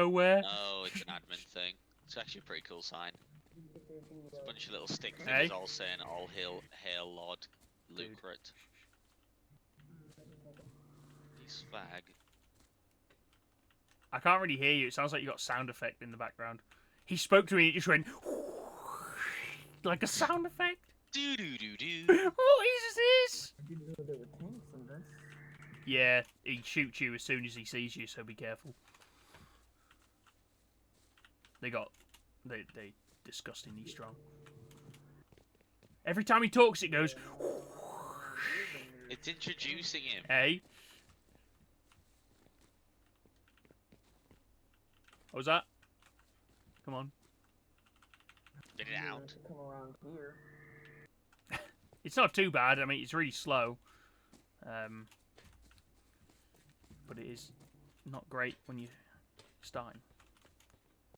nowhere. No, it's an admin thing. It's actually a pretty cool sign. It's a bunch of little stick Hey. figures all saying "All hail Lord Lucret." He's fag. I can't really hear you. It sounds like you got sound effect in the background. He spoke to me. It just went like a sound effect. Do do do do. What is this? I didn't know there were tanks in this. Yeah, he shoots you as soon as he sees you, so be careful. They disgustingly strong. Every time he talks, it goes. It's introducing him. Hey. What was that? Come on. Get it out. To come around here. It's not too bad. I mean, it's really slow. But it is not great when you're starting.